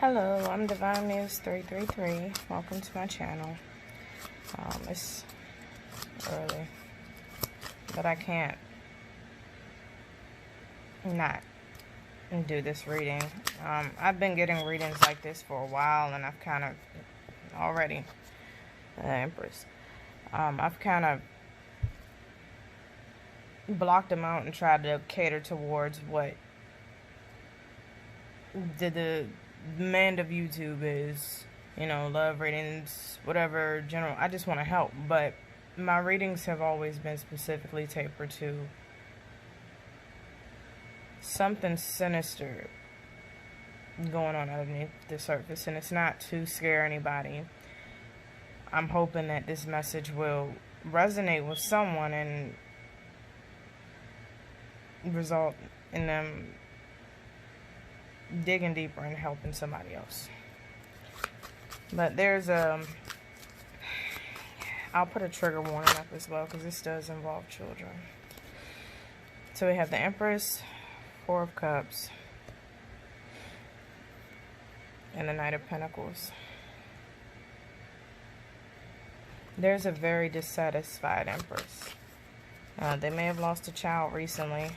Hello, I'm Divine News 333. Welcome to my channel. It's early, but I can't not do this reading. I've been getting readings like this for a while, and I've kind of already, Empress, I've kind of blocked them out and tried to cater towards what the demand of YouTube is, love readings, whatever, general. I just want to help, but my readings have always been specifically tapered to something sinister going on underneath the surface, and it's not to scare anybody. I'm hoping that this message will resonate with someone and result in them digging deeper and helping somebody else. But there's I'll put a trigger warning up as well, because this does involve children. So we have the Empress, Four of Cups, and the Knight of Pentacles. There's a very dissatisfied Empress. They may have lost a child recently,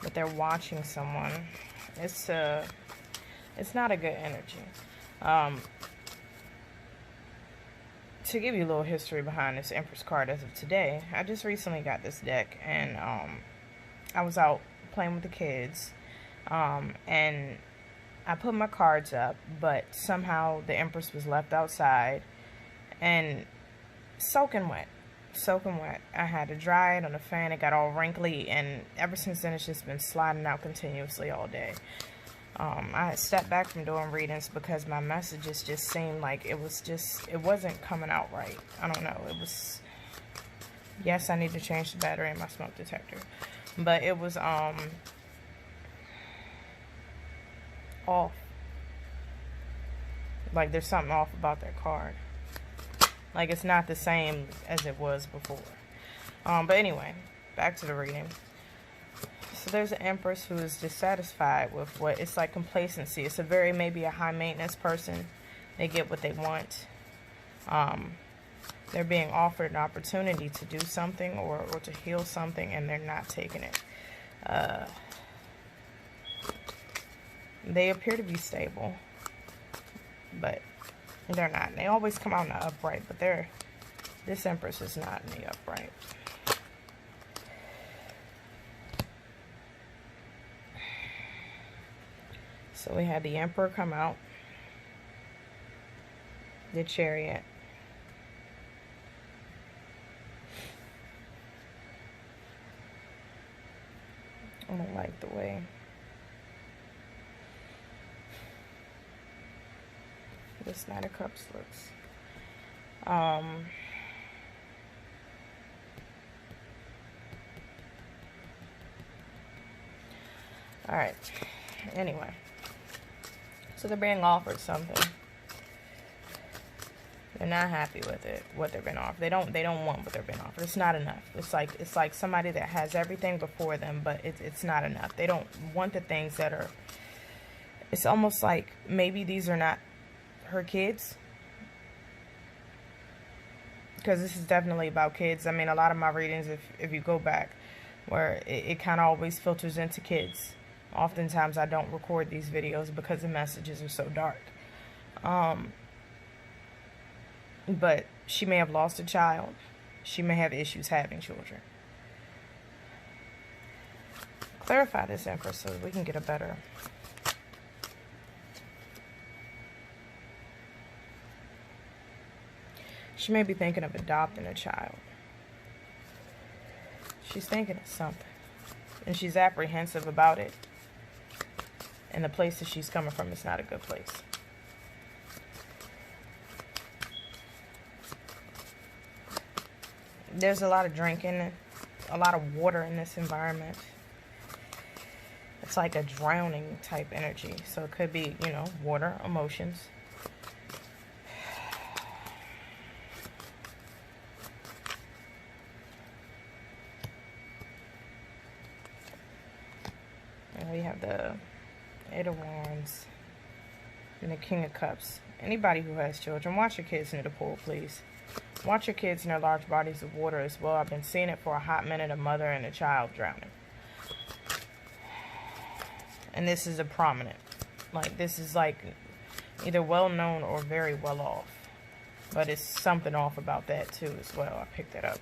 but they're watching someone. It's not a good energy. To give you a little history behind this Empress card as of today, I just recently got this deck, and I was out playing with the kids, and I put my cards up, but somehow the Empress was left outside and soaking wet. I had to dry it on the fan. It got all wrinkly, and ever since then it's just been sliding out continuously all day. I had stepped back from doing readings because my messages just seemed like it wasn't coming out right. I don't know. It was, yes, I need to change the battery in my smoke detector, but it was off. Like there's something off about that card. Like it's not the same as it was before. But anyway, back to the reading. So there's an Empress who is dissatisfied with what it's like complacency. It's maybe a high maintenance person. They get what they want. They're being offered an opportunity to do something or to heal something, and they're not taking it. They appear to be stable, but they're not. They always come out in the upright, but this Empress is not in the upright. So we had the Emperor come out, the Chariot, I don't like the way this Knight of Cups looks. Alright. Anyway. So they're being offered something. They're not happy with it, what they're being offered. They don't want what they're being offered. It's not enough. It's like somebody that has everything before them, but it's not enough. They don't want the things that are, it's almost like maybe these are not her kids, because this is definitely about kids. I mean, a lot of my readings, if you go back, where it kind of always filters into kids. Oftentimes I don't record these videos because the messages are so dark. But she may have lost a child. She may have issues having children. Clarify this, Empress, so we can get a better. She may be thinking of adopting a child. She's thinking of something, and she's apprehensive about it. And the place that she's coming from is not a good place. There's a lot of drinking, a lot of water in this environment. It's like a drowning type energy. So it could be, water, emotions. And we have the Eight of Wands, And the King of Cups. Anybody who has children, watch your kids near the pool, please. Watch your kids near large bodies of water as well. I've been seeing it for a hot minute, a mother and a child drowning. And this is a prominent. Like, this is like either well known or very well off. But it's something off about that too as well. I picked that up.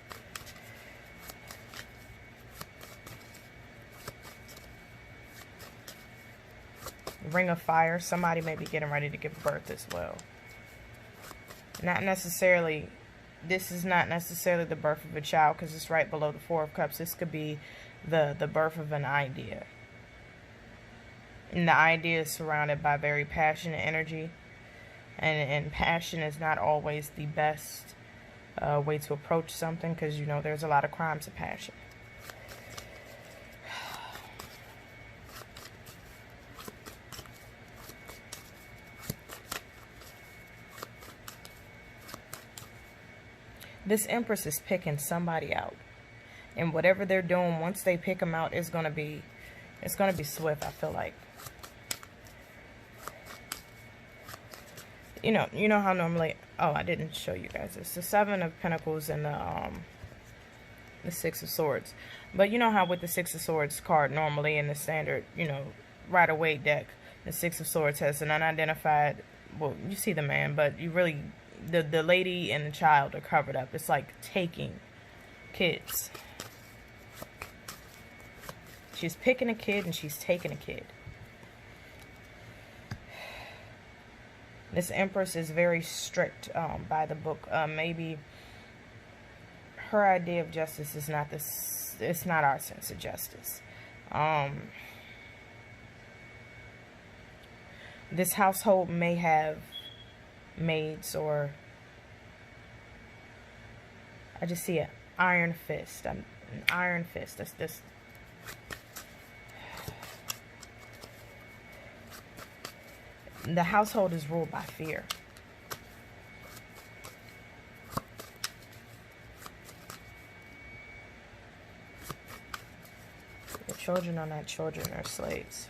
Ring of Fire. Somebody may be getting ready to give birth as well. Not necessarily, this is not necessarily the birth of a child because it's right below the Four of Cups. This could be the birth of an idea. And the idea is surrounded by very passionate energy. And passion is not always the best way to approach something because, you know, there's a lot of crimes of passion. This Empress is picking somebody out. And whatever they're doing, once they pick them out, it's going to be swift, I feel like. You know how normally, oh, I didn't show you guys this. The Seven of Pentacles and the Six of Swords. But you know how with the Six of Swords card normally in the standard, you know, Rider-Waite deck, the Six of Swords has an unidentified, well, you see the man, but you really, the lady and the child are covered up. It's like taking kids. She's picking a kid and she's taking a kid. This Empress is very strict by the book. Maybe her idea of justice is not this. It's not our sense of justice. This household may have maids, or I just see an iron fist. An iron fist. That's this. The household is ruled by fear. The children are not children, they're slaves.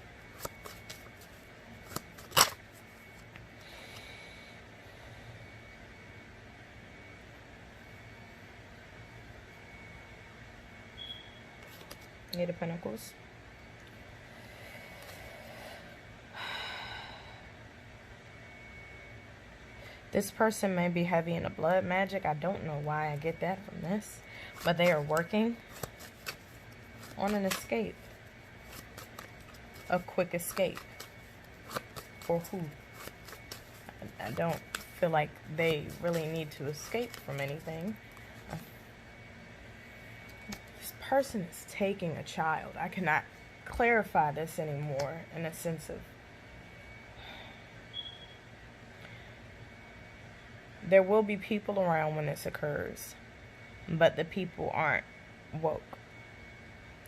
Eight of Pentacles. This person may be heavy in the blood magic. I don't know why I get that from this. But they are working on an escape. A quick escape. For who? I don't feel like they really need to escape from anything. This person is taking a child. I cannot clarify this anymore in a sense of there will be people around when this occurs, but the people aren't woke,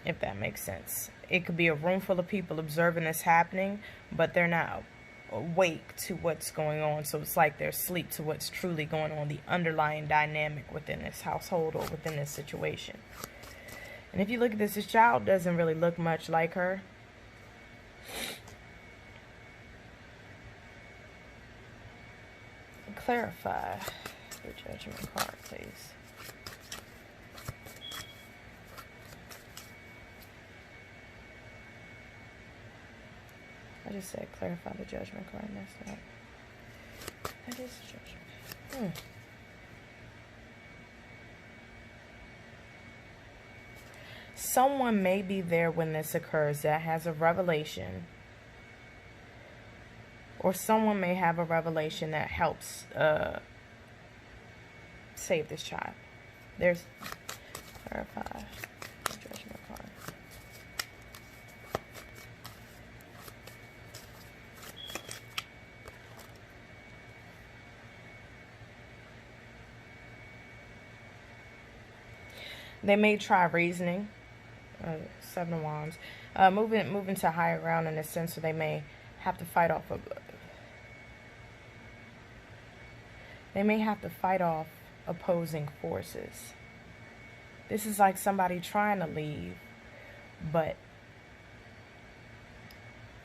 if that makes sense. It could be a room full of people observing this happening, but they're not awake to what's going on. So it's like they're asleep to what's truly going on, the underlying dynamic within this household or within this situation. And if you look at this child doesn't really look much like her. Clarify your Judgment card, please. I just said clarify the Judgment card. That's not. That is Judgment. Someone may be there when this occurs that has a revelation. Or someone may have a revelation that helps save this child. There's clarify the Judgment card. They may try reasoning. Seven of Wands. Moving to higher ground in a sense, so they may have to fight off opposing forces. This is like somebody trying to leave, but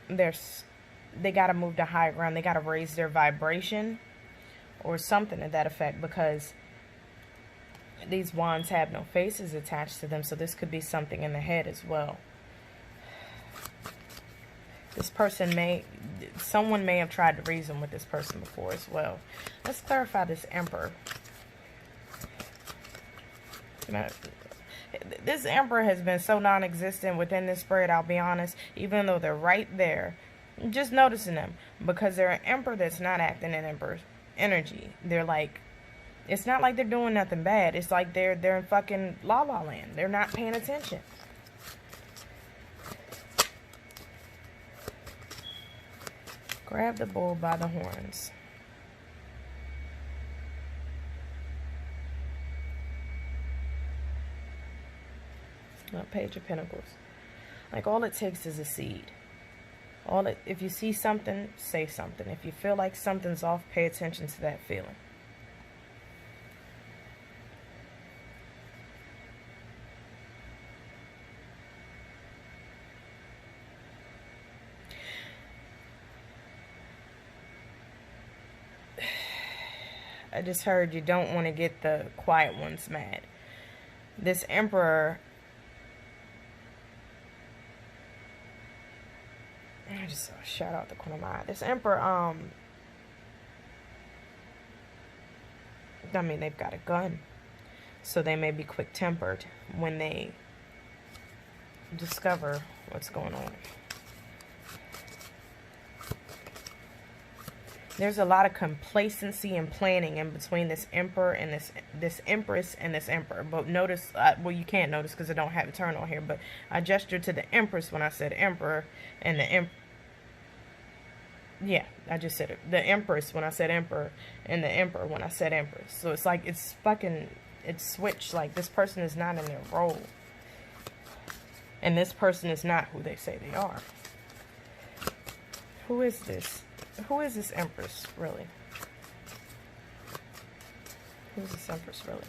they're they got to move to higher ground. They got to raise their vibration or something to that effect, because these wands have no faces attached to them. So this could be something in the head as well. This person someone may have tried to reason with this person before as well. Let's clarify this Emperor. This Emperor has been so non-existent within this spread, I'll be honest, even though they're right there. Just noticing them, because they're an Emperor that's not acting in Emperor's energy. They're like, it's not like they're doing nothing bad. It's like they're in fucking la la land. They're not paying attention. Grab the bull by the horns. Page of Pentacles. Like, all it takes is a seed. If you see something, say something. If you feel like something's off, pay attention to that feeling. I just heard you don't want to get the quiet ones mad. This Emperor, I just saw a shout out the corner of my eye. This Emperor, I mean, they've got a gun, so they may be quick-tempered when they discover what's going on. There's a lot of complacency and planning in between this Emperor and this Empress and this Emperor. But notice, well, you can't notice because I don't have eternal here, but I gestured to the Empress when I said Emperor, and the yeah, I just said it. The Empress when I said Emperor, and the Emperor when I said Empress. So it's like it's switched. Like, this person is not in their role, and this person is not who they say they are. Who is this? Who is this Empress, really? Who's this Empress, really?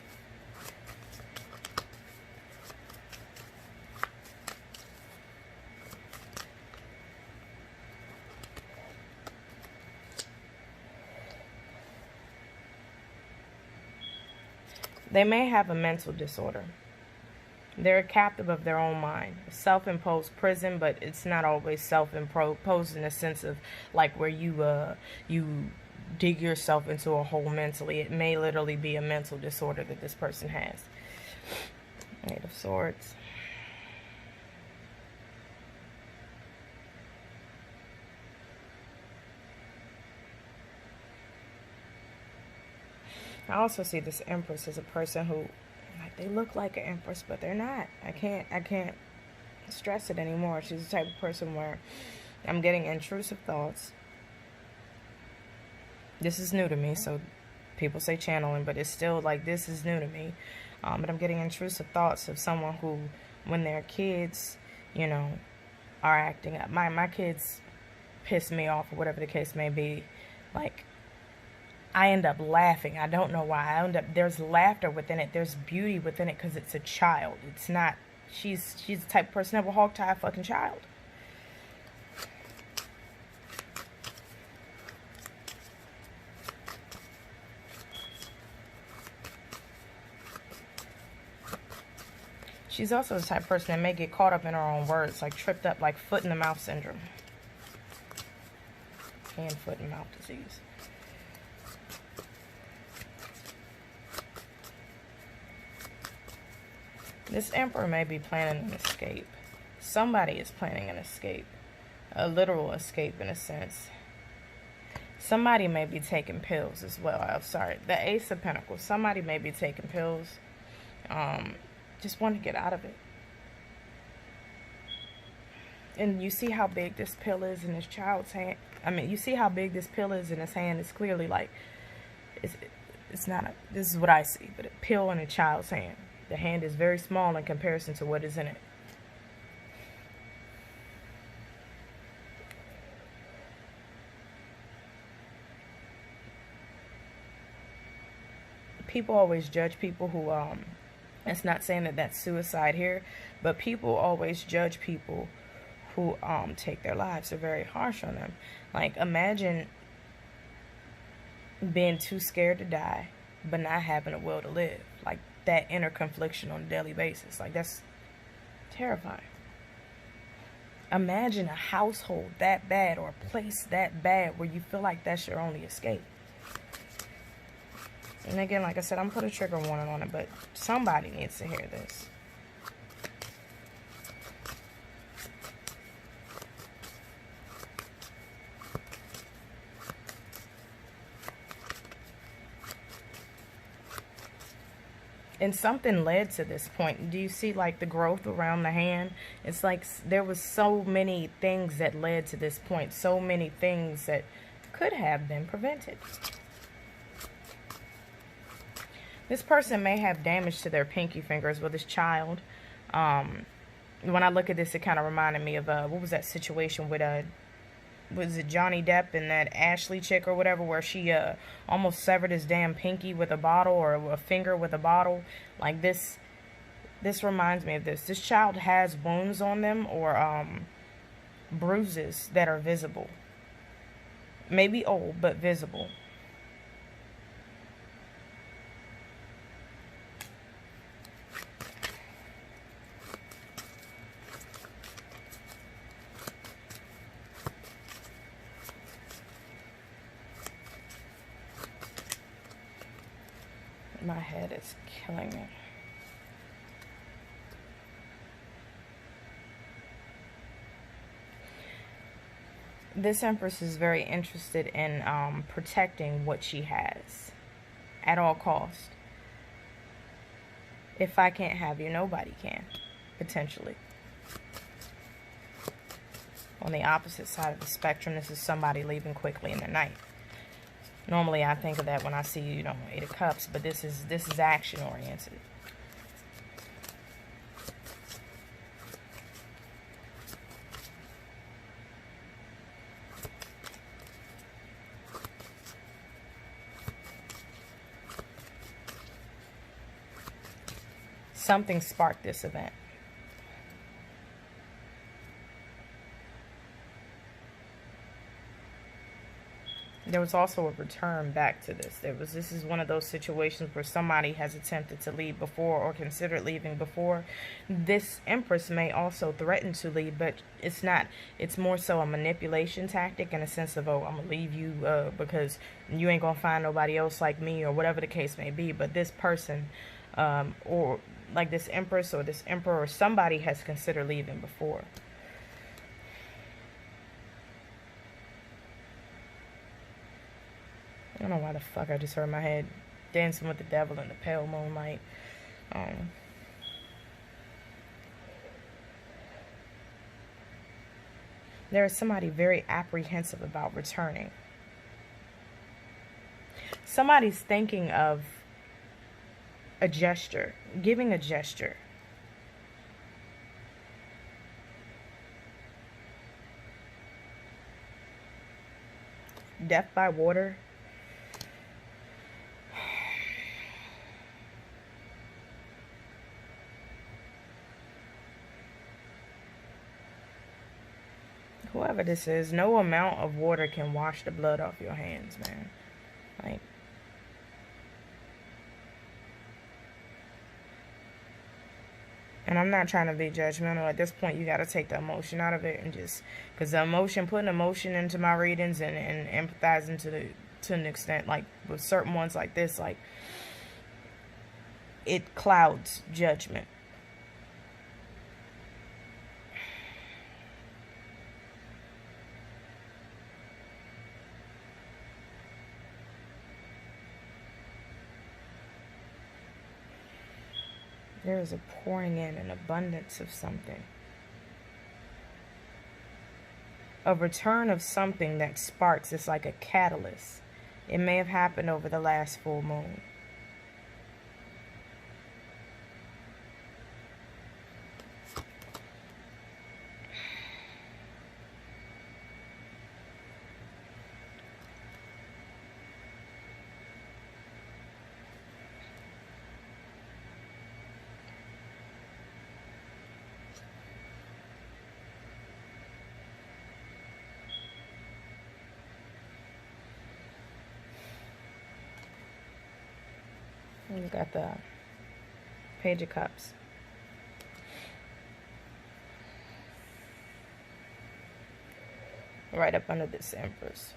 They may have a mental disorder. They're a captive of their own mind. Self-imposed prison, but it's not always self-imposed in the sense of like where you dig yourself into a hole mentally. It may literally be a mental disorder that this person has. Eight of Swords. I also see this Empress as a person who, like, they look like an Empress, but they're not. I can't stress it anymore. She's the type of person where I'm getting intrusive thoughts. This is new to me, so people say channeling, but it's still like, this is new to me. But I'm getting intrusive thoughts of someone who, when their kids, you know, are acting up. My kids piss me off, or whatever the case may be. Like, I end up laughing. I don't know why. There's laughter within it. There's beauty within it because it's a child. It's not, she's the type of person that will hog tie a fucking child. She's also the type of person that may get caught up in her own words, like tripped up, like foot in the mouth syndrome. Hand, foot, and mouth disease. This Emperor may be planning an escape. Somebody is planning an escape. A literal escape, in a sense. Somebody may be taking pills as well. I'm sorry. The Ace of Pentacles. Somebody may be taking pills. Just want to get out of it. And you see how big this pill is in this child's hand. I mean, you see how big this pill is in his hand. It's clearly like, it's not a, this is what I see, but a pill in a child's hand. The hand is very small in comparison to what is in it. People always judge people who, it's not saying that that's suicide here, but people always judge people who take their lives are very harsh on them. Like, imagine being too scared to die, but not having a will to live. Like, that inner confliction on a daily basis. Like, that's terrifying. Imagine a household that bad, or a place that bad, where you feel like that's your only escape. And again, like I said, I'm put a trigger warning on it, but somebody needs to hear this. And something led to this point. Do you see, like, the growth around the hand? It's like there was so many things that led to this point. So many things that could have been prevented. This person may have damage to their pinky fingers with this child. When I look at this, it kind of reminded me of, what was that situation with, was it Johnny Depp and that Ashley chick or whatever, where she almost severed his damn pinky with a bottle, or a finger with a bottle. Like, this reminds me of this. This child has wounds on them, or bruises that are visible. Maybe old, but visible. My head is killing me. This Empress is very interested in protecting what she has at all costs. If I can't have you, nobody can, potentially. On the opposite side of the spectrum, this is somebody leaving quickly in the night. Normally, I think of that when I see, you know, Eight of Cups, but this is action-oriented. Something sparked this event. There was also a return back to this. This is one of those situations where somebody has attempted to leave before, or considered leaving before. This Empress may also threaten to leave, but it's not. It's more so a manipulation tactic, in a sense of, oh, I'm going to leave you because you ain't going to find nobody else like me, or whatever the case may be. But this person, or like this Empress or this Emperor, or somebody has considered leaving before. I don't know why the fuck I just heard my head dancing with the devil in the pale moonlight. There is somebody very apprehensive about returning. Somebody's thinking of a gesture, giving a gesture. Death by water. Whoever this is, no amount of water can wash the blood off your hands, man. Like, and I'm not trying to be judgmental. At this point, you got to take the emotion out of it, and just, because the emotion, putting emotion into my readings, and empathizing to an extent, like with certain ones like this, like, it clouds judgment. There is a pouring in an abundance of something. A return of something that sparks. It's like a catalyst. It may have happened over the last full moon. You got the Page of Cups. Right up under this Empress.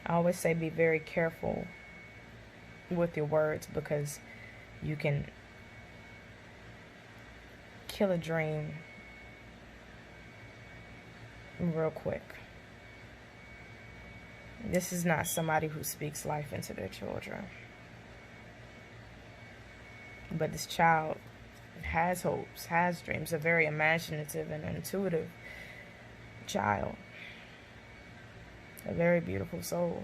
I always say be very careful with your words, because you can kill a dream real quick. This is not somebody who speaks life into their children. But this child has hopes, has dreams, a very imaginative and intuitive child. A very beautiful soul.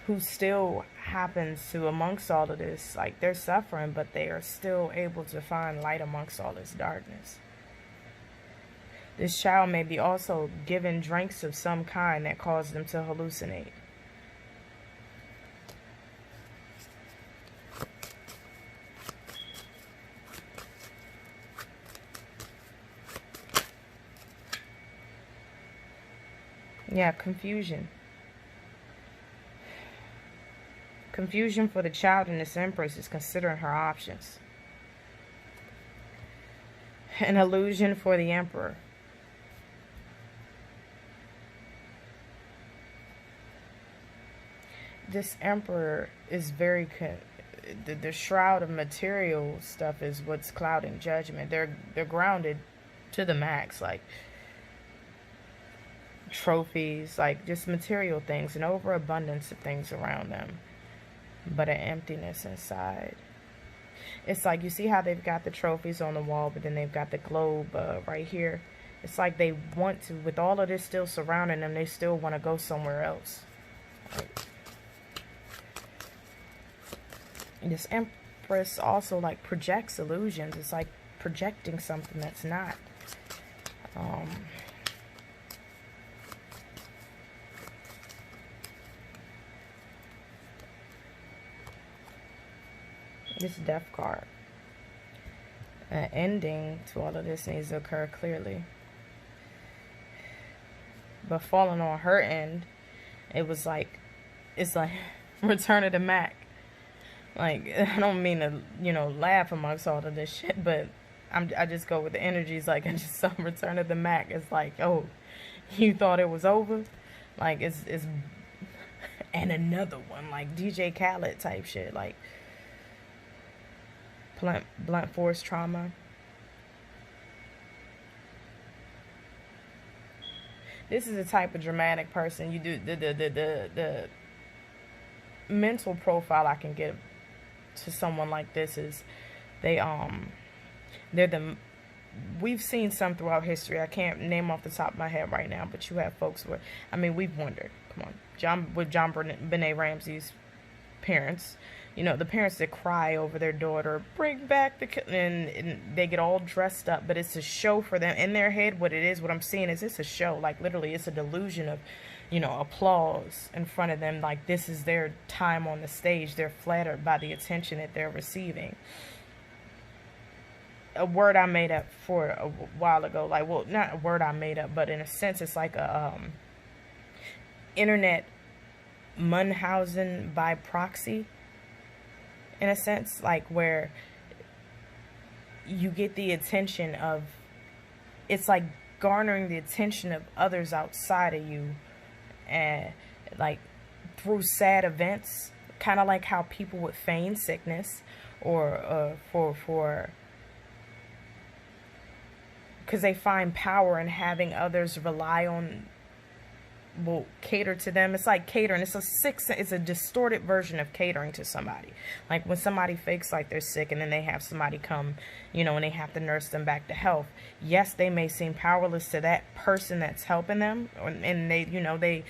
Who still happens to, amongst all of this, like, they're suffering, but they are still able to find light amongst all this darkness. This child may be also given drinks of some kind that cause them to hallucinate. Yeah, confusion. Confusion for the child in this Empress is considering her options. An illusion for the Emperor. This Emperor is very... The shroud of material stuff is what's clouding judgment. They're grounded to the max, like trophies, like just material things, an overabundance of things around them, but an emptiness inside. It's like, you see how they've got the trophies on the wall, but then they've got the globe right here. It's like they want to, with all of this still surrounding them, they still want to go somewhere else. This Empress also like projects illusions. It's like projecting something that's not. This Death card. An ending to all of this needs to occur clearly. But falling on her end, it was like, it's like Return of the Mac. Like, I don't mean to, you know, laugh amongst all of this shit, but I just go with the energies. Like, I just saw Return of the Mac. It's like, oh, you thought it was over? Like, it's and another one, like DJ Khaled type shit, like blunt force trauma. This is the type of dramatic person you do. The mental profile I can give to someone like this is we've seen some throughout history. I can't name off the top of my head right now, but you have folks where, I mean, we've wondered, come on, John Benet Ramsey's parents, you know, the parents that cry over their daughter, bring back the and they get all dressed up, but it's a show for them in their head. What I'm seeing is it's a show. Like, literally, it's a delusion of, you know, applause in front of them. Like, this is their time on the stage. They're flattered by the attention that they're receiving. A word I made up for a while ago, like, well, not a word I made up, but in a sense, it's like a internet Munchausen by proxy, in a sense, like, where you get the attention of, it's like garnering the attention of others outside of you, and like through sad events, kind of like how people would feign sickness, or for because they find power in having others rely on, will cater to them. It's like catering. It's a distorted version of catering to somebody. Like when somebody fakes like they're sick and then they have somebody come, you know, and they have to nurse them back to health. Yes, they may seem powerless to that person that's helping them, and they, you know, they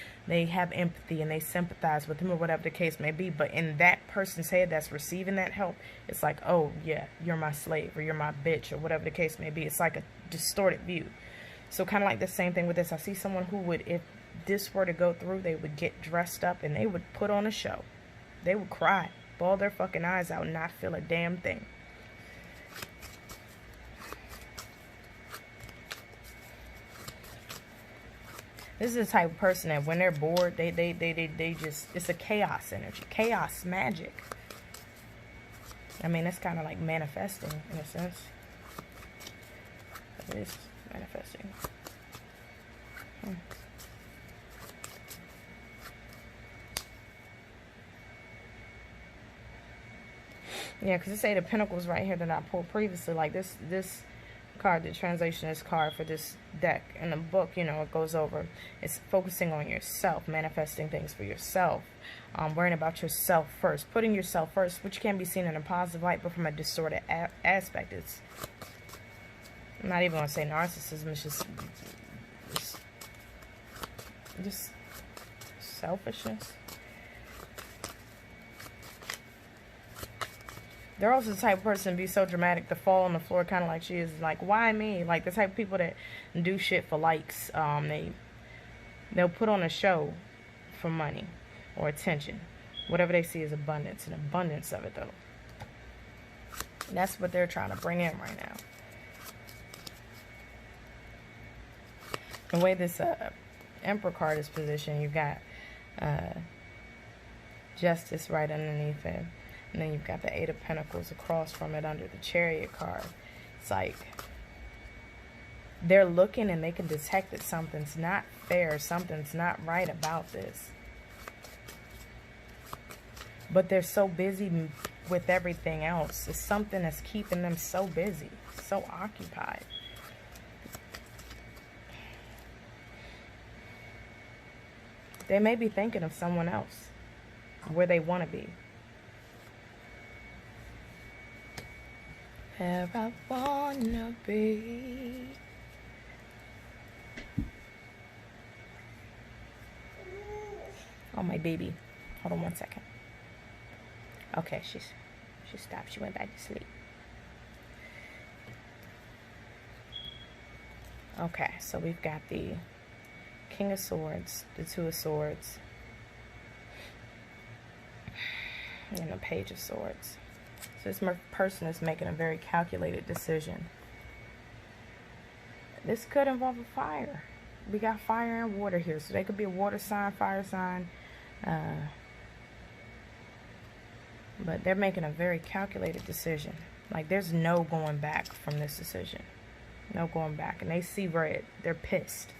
have empathy and they sympathize with them, or whatever the case may be. But in that person's head that's receiving that help, it's like, oh yeah, you're my slave, or you're my bitch, or whatever the case may be. It's like a distorted view. So kind of like the same thing with this. I see someone who would, if this were to go through, they would get dressed up and they would put on a show. They would cry, bawl their fucking eyes out, and not feel a damn thing. This is the type of person that when they're bored, they just, it's a chaos energy. Chaos magic. I mean, it's kind of like manifesting in a sense. It is manifesting. Yeah, because it say the Pentacles right here that I pulled previously. Like this card, the translation is card for this deck. In the book, you know, it goes over, it's focusing on yourself, manifesting things for yourself, worrying about yourself first, putting yourself first, which can be seen in a positive light, but from a distorted aspect. It's, I'm not even going to say narcissism, it's just selfishness. They're also the type of person to be so dramatic to fall on the floor, kind of like she is. Like, why me? Like the type of people that do shit for likes. They'll put on a show for money or attention. Whatever they see is abundance, an abundance of it though. And that's what they're trying to bring in right now. The way this Emperor card is positioned, you've got Justice right underneath it. And then you've got the Eight of Pentacles across from it under the Chariot card. It's like they're looking and they can detect that something's not fair, something's not right about this. But they're so busy with everything else. It's something that's keeping them so busy, so occupied. They may be thinking of someone else, where they want to be. Where I wanna be. Oh, my baby. Hold on 1 second. Okay, she stopped. She went back to sleep. Okay, so we've got the King of Swords, the Two of Swords, and the Page of Swords. So this person is making a very calculated decision. This could involve a fire. We got fire and water here. So they could be a water sign, fire sign. But they're making a very calculated decision. Like there's no going back from this decision. No going back. And they see red. They're pissed.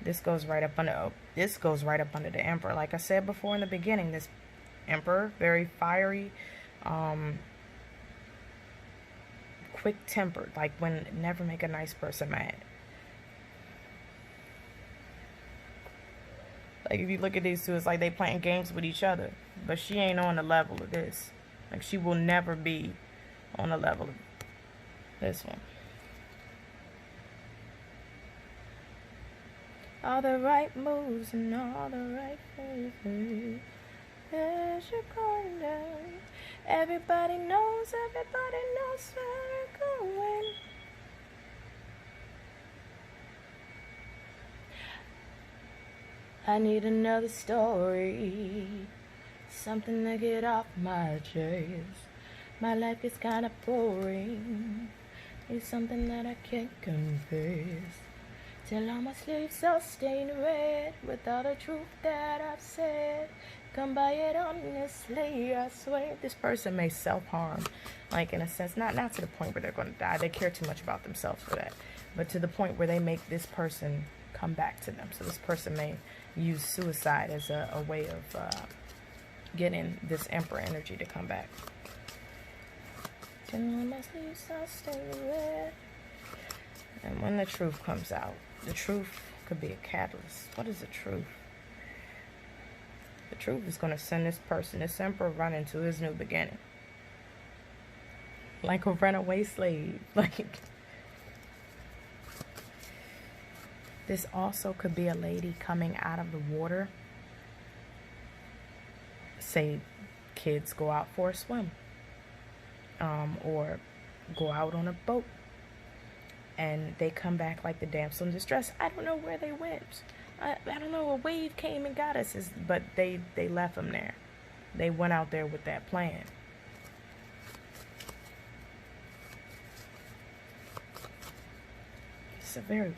This goes right up under the Emperor. Like I said before in the beginning, this Emperor, very fiery, quick-tempered, like when never make a nice person mad. Like if you look at these two, it's like they playing games with each other, but she ain't on the level of this. Like she will never be on the level of this one. All the right moves and all the right faces. As you're going down, everybody knows where we're going. I need another story, something to get off my chest. My life is kind of boring. It's something that I can't confess. Till all my sleeves are stained red with all the truth that I've said. Come by it honestly, I swear. This person may self-harm, like in a sense, not to the point where they're going to die. They care too much about themselves for that. But to the point where they make this person come back to them. So this person may use suicide as a way of getting this Emperor energy to come back. And when the truth comes out, the truth could be a catalyst. What is the truth? The truth is going to send this person, this Emperor, run into his new beginning. Like a runaway slave. Like, this also could be a lady coming out of the water. Say kids go out for a swim. Or go out on a boat. And they come back like the damsel in distress. I don't know where they went. I don't know, a wave came and got us. But they left them there. They went out there with that plan. It's a very...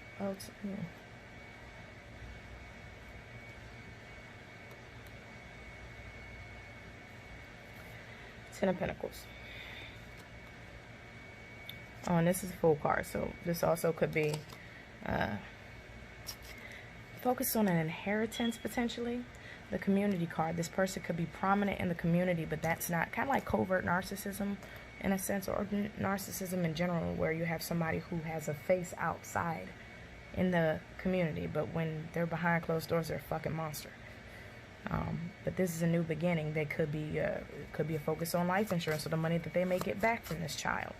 Ten of Pentacles. Oh, and this is a full card, so this also could be focused on an inheritance, potentially. The community card. This person could be prominent in the community, but that's not, kind of like covert narcissism in a sense, or narcissism in general, where you have somebody who has a face outside in the community, but when they're behind closed doors, they're a fucking monster. But this is a new beginning. They could be a focus on life insurance, or the money that they may get back from this child.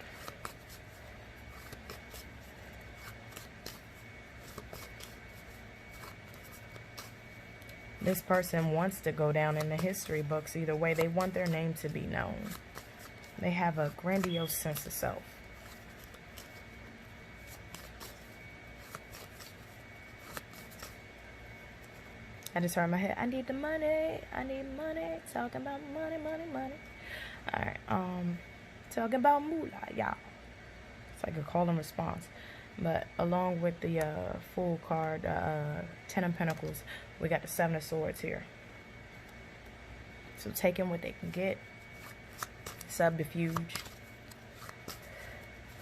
This person wants to go down in the history books either way. They want their name to be known. They have a grandiose sense of self. I just heard in my head, I need the money, I need money, talking about money, money, money. Alright, talking about moolah, y'all. It's like a call and response. But along with the full card, Ten of Pentacles, we got the Seven of Swords here. So taking what they can get. Subterfuge.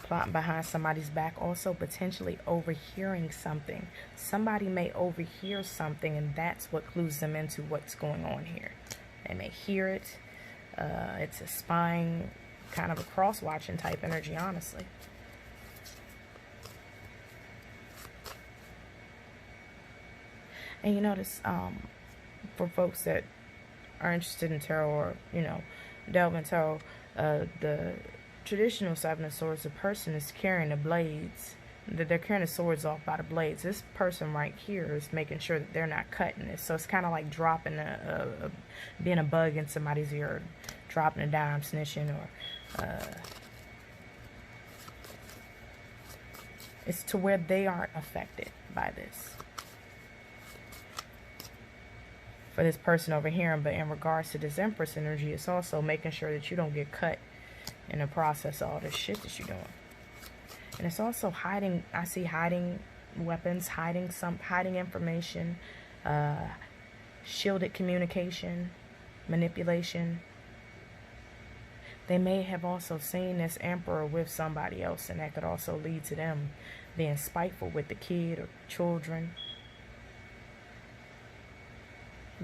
Plotting behind somebody's back. Also potentially overhearing something. Somebody may overhear something, and that's what clues them into what's going on here. They may hear it. It's a spying, kind of a cross-watching type energy, honestly. And you notice, for folks that are interested in tarot, or, you know, delve in tarot, the traditional Seven of Swords, the person is carrying the blades. They're carrying the swords off by the blades. This person right here is making sure that they're not cutting it. So it's kind of like dropping being a bug in somebody's ear, dropping a dime, snitching, or it's to where they aren't affected by this. For this person over here, but in regards to this Empress energy, it's also making sure that you don't get cut in the process of all this shit that you're doing. And it's also hiding. I see hiding weapons, hiding information, shielded communication, manipulation. They may have also seen this Emperor with somebody else, and that could also lead to them being spiteful with the kid or children.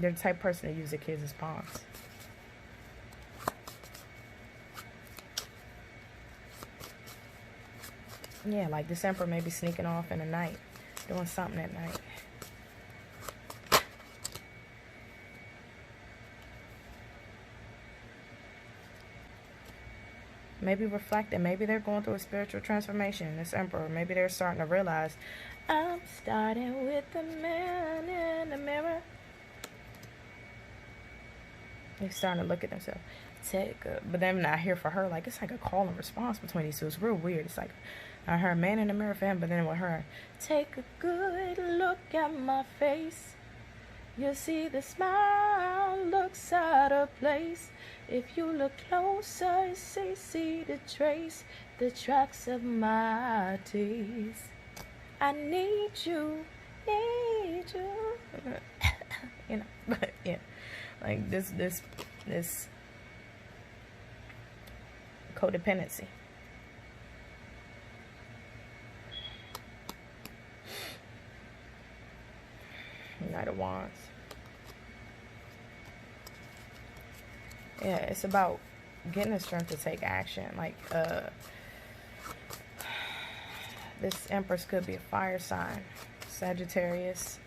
They're the type of person that use their kids as pawns. Yeah, like this Emperor may be sneaking off in the night, doing something at night. Maybe reflecting. Maybe they're going through a spiritual transformation. This Emperor, maybe they're starting to realize, I'm starting with the man in the mirror. They're starting to look at themselves. But then not here for her. Like, it's like a call and response between these two. It's real weird. It's like, I heard man in the mirror for him, but then with her, take a good look at my face. You'll see the smile looks out of place. If you look closer, see the trace, the tracks of my teeth. I need you, you know, but yeah. Like this codependency. Knight of Wands. Yeah, it's about getting the strength to take action. Like, this Empress could be a fire sign. Sagittarius.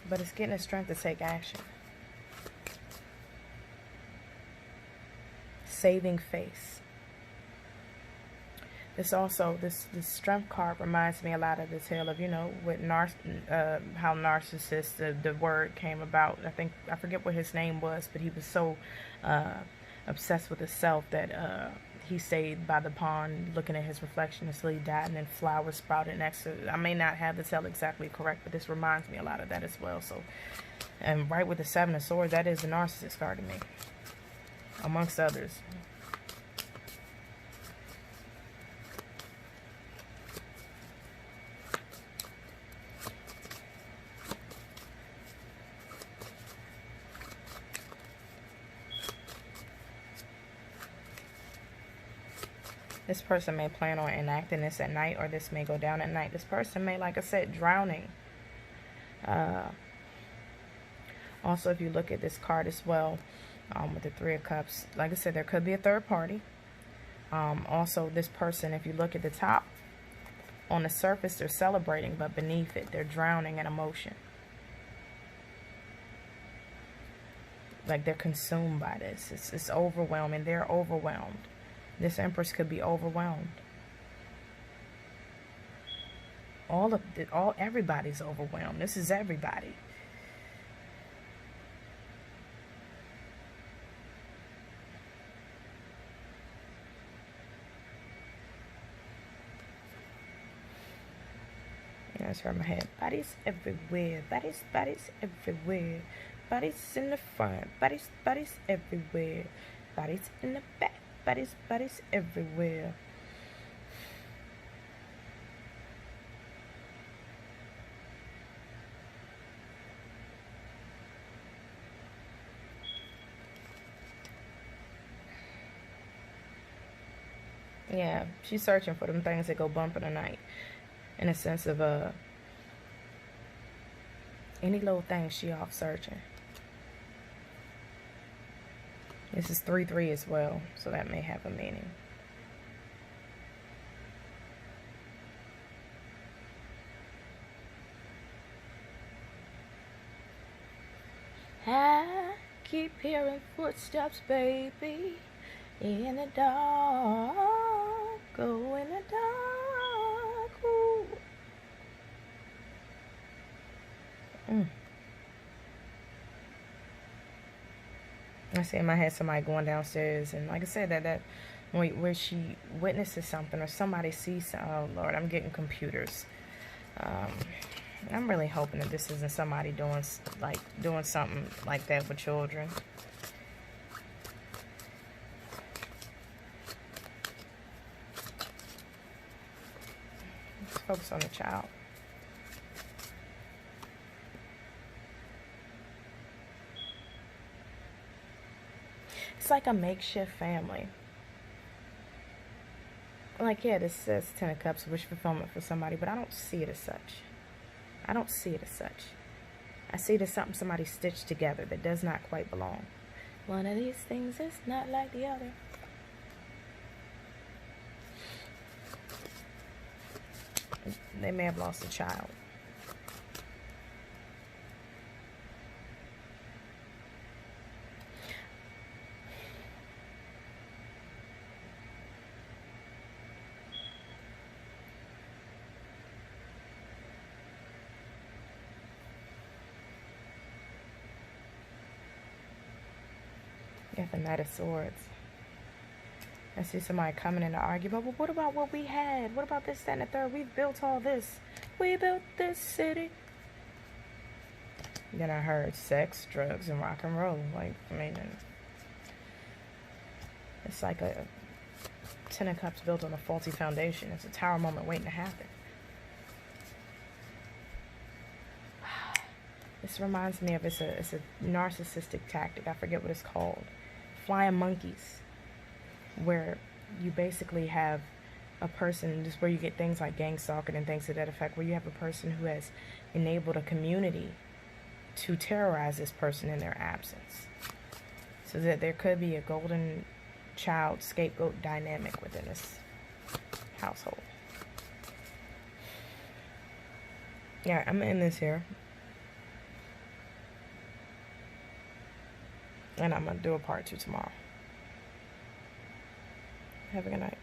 But it's getting the strength to take action. Saving face. This also, this strength card reminds me a lot of the tale of, you know, with how narcissist, the word came about. I forget what his name was, but he was so obsessed with himself that he stayed by the pond looking at his reflection until he died, and then flowers sprouted next to it. I may not have the tale exactly correct, but this reminds me a lot of that as well. So, and right with the Seven of Swords, that is the narcissist card to me, amongst others. This person may plan on enacting this at night, or this may go down at night. This person may, like I said, drowning. Also, if you look at this card as well, with the Three of Cups, like I said, there could be a third party. Also, this person, if you look at the top, on the surface, they're celebrating, but beneath it, they're drowning in emotion. Like they're consumed by this. It's overwhelming. They're overwhelmed. This Empress could be overwhelmed. Everybody's overwhelmed. This is everybody. That's from my head. Bodies everywhere. Bodies everywhere. Bodies in the front. Bodies everywhere. Bodies in the back. Bodies everywhere. Yeah, she's searching for them things that go bump in the night. In a sense of any little thing she off searching. This is 3-3 as well, so that may have a meaning. I keep hearing footsteps, baby, in the dark. Go in the dark. Ooh. I see in my head somebody going downstairs, and like I said, that where she witnesses something or somebody sees. Oh Lord, I'm getting computers. I'm really hoping that this isn't somebody doing something like that with children. Let's focus on the child. It's like a makeshift family. Like, yeah, this says 10 of Cups, wish fulfillment for somebody, but I don't see it as such. I don't see it as such. I see it as something somebody stitched together that does not quite belong. One of these things is not like the other. They may have lost a child. You have the Knight of Swords. I see somebody coming in to argue, but what about what we had? What about this, that, and the third? We've built all this. We built this city. Then I heard sex, drugs, and rock and roll. Like, I mean, it's like a 10 of Cups built on a faulty foundation. It's a tower moment waiting to happen. This reminds me of, it's a narcissistic tactic. I forget what it's called. Flying monkeys. Where you basically have a person, just where you get things like gang stalking and things to that effect, where you have a person who has enabled a community to terrorize this person in their absence. So that there could be a golden child scapegoat dynamic within this household. Yeah, I'm gonna end this here. And I'm gonna do a part 2 tomorrow. Have a good night.